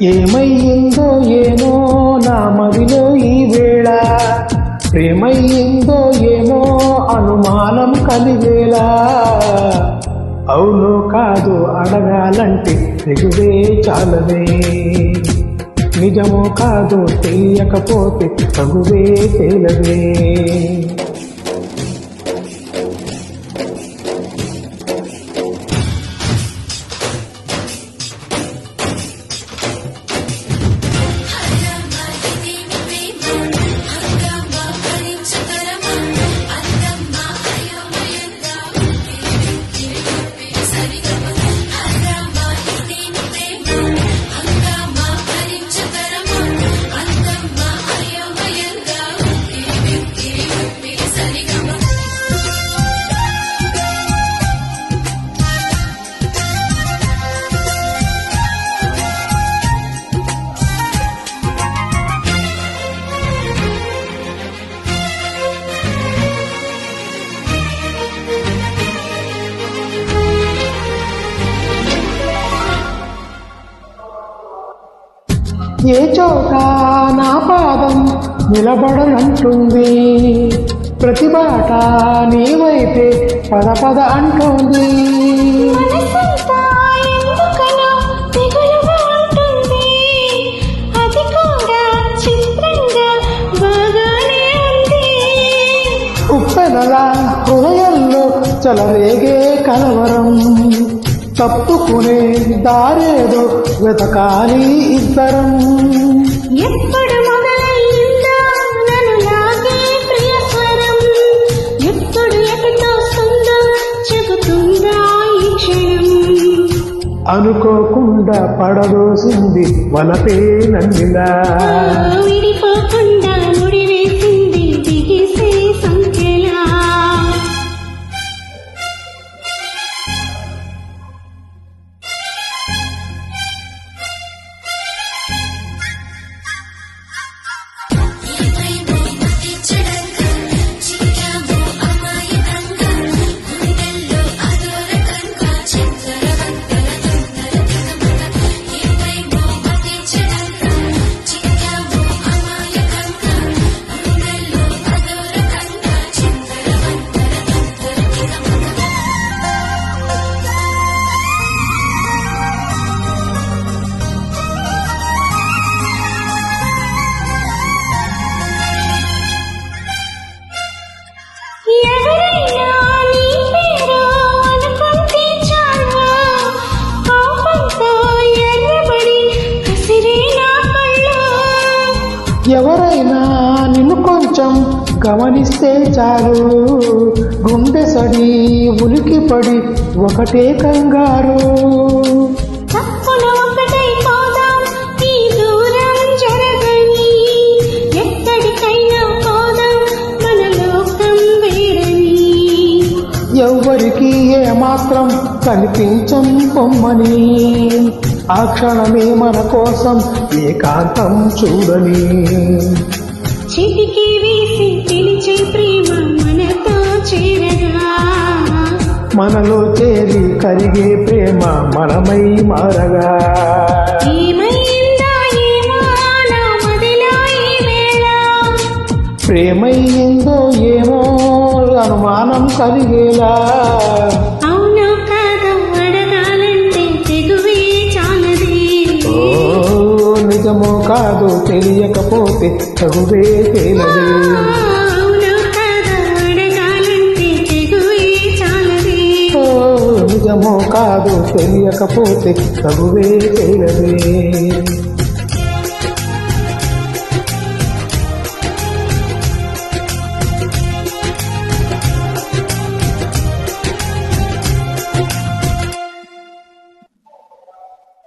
ఏమయ్యిందో ఏమో నా మదిలో ఈ వేళ, ప్రేమయ్యిందో ఏమో అనుమానం కలిగేలా. అవును కాదు అడగాలంటే తెగువే చాలదే, నిజమో కాదు తెలియకపోతే తగువే తేలదే. ఏ చోట నా పాదం నిలబడనంటుంది, ప్రతి బాట నీ వైపే పద పద అంటుంది. ఉప్పెనల హృదయంలో చలరేగే కలవరం, తప్పుకునే దారేదో వెతకాలి ఇద్దరం. ఎప్పుడు మొదలైందో నన్ను లాగే ప్రియస్వరం, ఎప్పుడు ఎటుతోస్తుందో చెబుతుందా ఈ క్షణం. అనుకోకుండా పడదోసింది వలపే నన్నిలా, విడిపోకుండా ముడివేసింది బిగిసే సంఖ్యలా. ఎవరైనా నిన్ను కొంచెం గమనిస్తే చాలు, గుండె సడి ఉలికిపడి ఒకటే కంగారు. ఎవ్వరికి ఏమాత్రం కనిపించం పొమ్మని, ఆ క్షణమే మన కోసం ఏకాంతం చూడని. చిటికి వేసి పిలిచే ప్రేమ మనతో చేరగా, మనలో చేరి కరిగే ప్రేమ మనమై మారగా. ఏమైందా ఏమో నా మదిలో ఈ వేళ, ప్రేమయ్యిందో ఏమో అనుమానం కలిగేలా. అవును కాదు అడగాలంటే తెగువే చాలదే, నిజమో కాదు తెలియకపోతే తగువే తేలదే. అవును కాదు అడగాలంటే తెగువే చాలదే, నిజమో కాదు తెలియకపోతే తగువే తేలదే.